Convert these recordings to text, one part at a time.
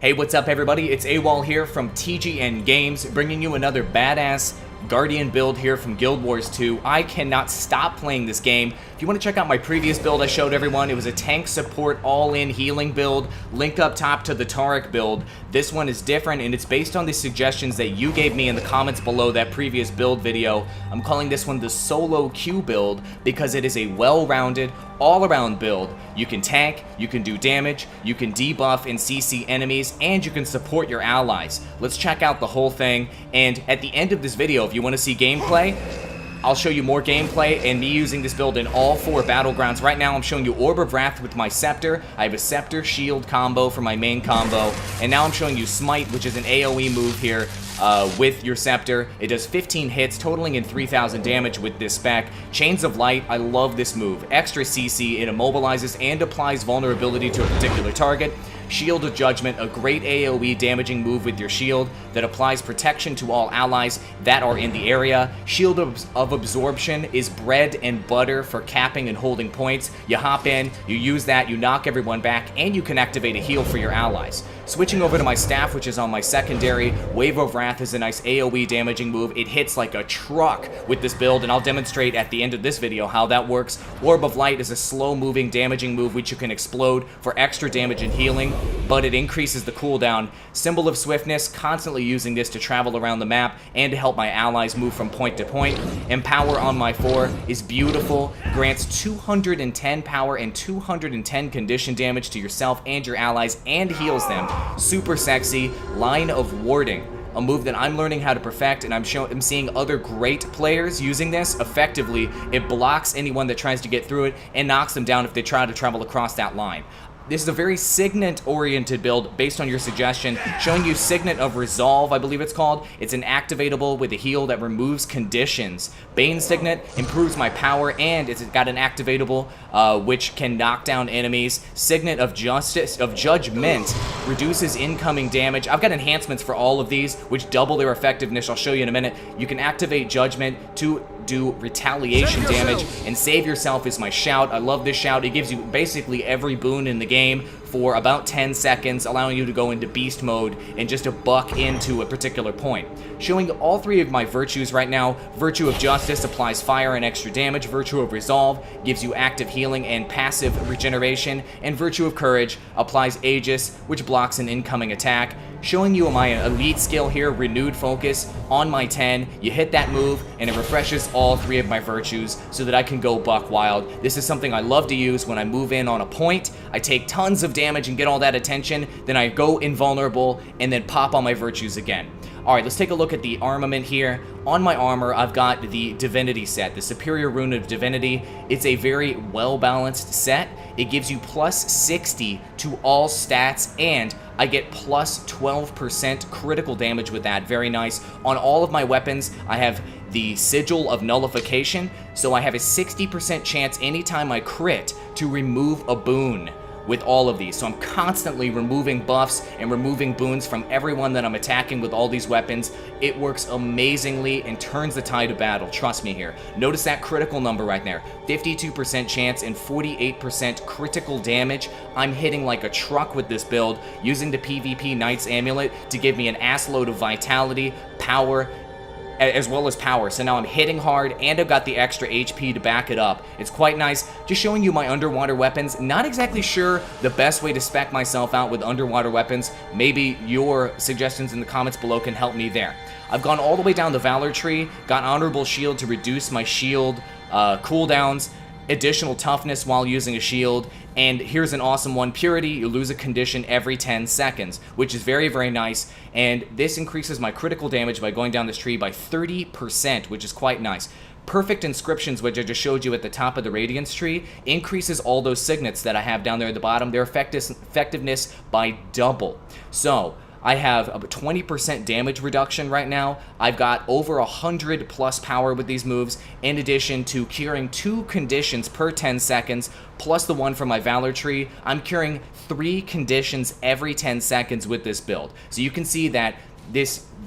Hey, what's up everybody? It's Awall here from TGN Games, bringing you another badass Guardian build here from Guild Wars 2. I cannot stop playing this game. If you want to check out my previous build I showed everyone, it was a tank support all-in healing build, link up top to the Taric build. This one is different and it's based on the suggestions that you gave me in the comments below that previous build video. I'm calling this one the Solo Q build because it is a well-rounded, all-around build. You can tank, you can do damage, you can debuff and CC enemies, and you can support your allies. Let's check out the whole thing, and at the end of this video, if you want to see gameplay, I'll show you more gameplay and me using this build in all 4 battlegrounds. Right now I'm showing you Orb of Wrath with my Scepter. I have a Scepter shield combo for my main combo, and now I'm showing you Smite, which is an AoE move here with your Scepter. It does 15 hits, totaling in 3,000 damage with this spec. Chains of Light, I love this move. Extra CC, it immobilizes and applies vulnerability to a particular target. Shield of Judgment, a great AoE damaging move with your shield that applies protection to all allies that are in the area. Shield of Absorption is bread and butter for capping and holding points. You hop in, you use that, you knock everyone back, and you can activate a heal for your allies. Switching over to my staff, which is on my secondary, Wave of Wrath is a nice AoE damaging move. It hits like a truck with this build, and I'll demonstrate at the end of this video how that works. Orb of Light is a slow-moving damaging move which you can explode for extra damage and healing, but it increases the cooldown. Symbol of Swiftness, constantly using this to travel around the map and to help my allies move from point to point. Empower on my 4 is beautiful, grants 210 power and 210 condition damage to yourself and your allies, and heals them. Super sexy. Line of Warding, a move that I'm learning how to perfect, and I'm seeing other great players using this effectively. It blocks anyone that tries to get through it and knocks them down if they try to travel across that line. This is a very Signet-oriented build based on your suggestion, showing you Signet of Resolve, I believe it's called. It's an activatable with a heal that removes conditions. Bane Signet improves my power, and it's got an activatable which can knock down enemies. Signet of Judgment reduces incoming damage. I've got enhancements for all of these, which double their effectiveness. I'll show you in a minute. You can activate Judgment to do retaliation damage, and Save Yourself is my shout. I love this shout. It gives you basically every boon in the game for about 10 seconds, allowing you to go into beast mode and just to buck into a particular point. Showing all 3 of my virtues right now. Virtue of Justice applies fire and extra damage. Virtue of Resolve gives you active healing and passive regeneration. And Virtue of Courage applies Aegis, which blocks an incoming attack. Showing you my elite skill here, Renewed Focus, on my 10. You hit that move and it refreshes all 3 of my virtues so that I can go buck wild. This is something I love to use when I move in on a point. I take tons of damage and get all that attention, then I go invulnerable and then pop on my virtues again. Alright, let's take a look at the armament here. On my armor, I've got the Divinity set, the Superior Rune of Divinity. It's a very well-balanced set. It gives you plus 60 to all stats, and I get plus 12% critical damage with that. Very nice. On all of my weapons, I have the Sigil of Nullification, so I have a 60% chance anytime I crit to remove a boon with all of these. So I'm constantly removing buffs and removing boons from everyone that I'm attacking with all these weapons. It works amazingly and turns the tide of battle, trust me here. Notice that critical number right there. 52% chance and 48% critical damage. I'm hitting like a truck with this build, using the PvP Knight's Amulet to give me an ass load of vitality, power, as well as power. So now I'm hitting hard and I've got the extra HP to back it up. It's quite nice. Just showing you my underwater weapons. Not exactly sure the best way to spec myself out with underwater weapons. Maybe your suggestions in the comments below can help me there. I've gone all the way down the Valor tree, got Honorable Shield to reduce my shield cooldowns, additional toughness while using a shield, and here's an awesome one, Purity. You lose a condition every 10 seconds, which is very, very nice, and this increases my critical damage by going down this tree by 30%, which is quite nice. Perfect Inscriptions, which I just showed you at the top of the Radiance tree, increases all those signets that I have down there at the bottom, their effectiveness by double. So I have a 20% damage reduction right now. I've got over 100 plus power with these moves, in addition to curing 2 conditions per 10 seconds, plus the one from my Valor tree. I'm curing 3 conditions every 10 seconds with this build. So you can see that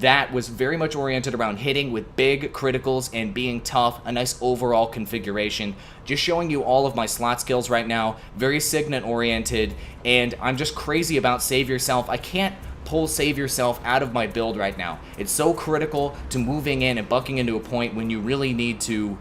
that was very much oriented around hitting with big criticals and being tough, a nice overall configuration. Just showing you all of my slot skills right now, very Signet oriented, and I'm just crazy about Save Yourself. I can't pull save yourself out of my build right now. It's so critical to moving in and bucking into a point when you really need to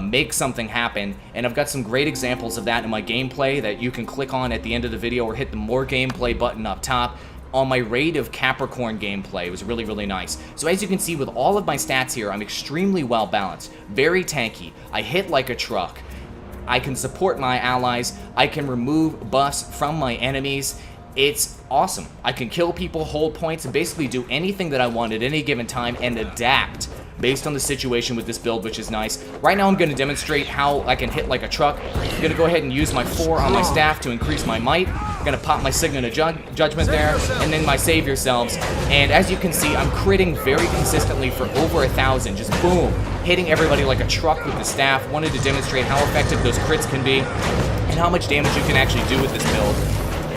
make something happen, and I've got some great examples of that in my gameplay that you can click on at the end of the video or hit the more gameplay button up top. On my Raid of Capricorn gameplay, it was really, really nice. So as you can see with all of my stats here, I'm extremely well balanced, very tanky. I hit like a truck. I can support my allies. I can remove buffs from my enemies. It's awesome. I can kill people, hold points, and basically do anything that I want at any given time and adapt based on the situation with this build, which is nice. Right now I'm going to demonstrate how I can hit like a truck. I'm going to go ahead and use my 4 on my staff to increase my might. I'm going to pop my Signet of Judgment there, and then my Save Yourselves. And as you can see, I'm critting very consistently for over 1,000. Just boom, hitting everybody like a truck with the staff. Wanted to demonstrate how effective those crits can be and how much damage you can actually do with this build.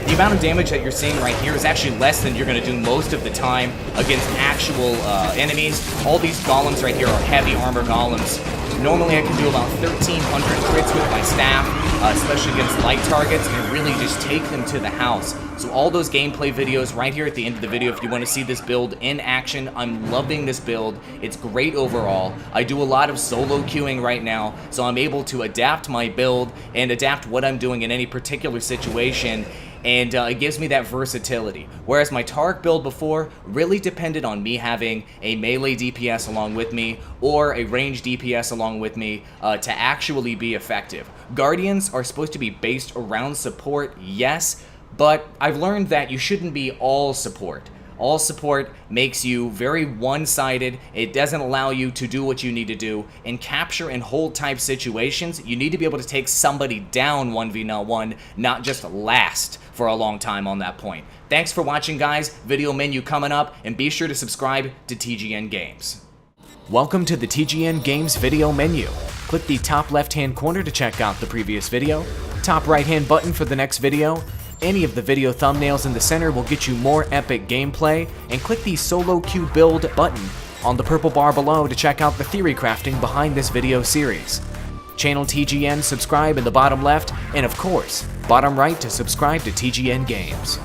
The amount of damage that you're seeing right here is actually less than you're going to do most of the time against actual enemies. All these golems right here are heavy armor golems. Normally I can do about 1,300 crits with my staff, especially against light targets, and really just take them to the house. So all those gameplay videos right here at the end of the video, if you want to see this build in action, I'm loving this build. It's great overall. I do a lot of solo queuing right now, so I'm able to adapt my build and adapt what I'm doing in any particular situation. And it gives me that versatility. Whereas my Tark build before really depended on me having a melee DPS along with me or a ranged DPS along with me to actually be effective. Guardians are supposed to be based around support, yes, but I've learned that you shouldn't be all support. All support makes you very one-sided. It doesn't allow you to do what you need to do. In capture and hold type situations, you need to be able to take somebody down 1v1, not just last for a long time on that point. Thanks for watching, guys. Video menu coming up, and be sure to subscribe to TGN Games. Welcome to the TGN Games video menu. Click the top left-hand corner to check out the previous video, top right-hand button for the next video. Any of the video thumbnails in the center will get you more epic gameplay, and click the solo queue build button on the purple bar below to check out the Theorycrafting behind this video series. Channel TGN subscribe in the bottom left, and of course, bottom right to subscribe to TGN Games.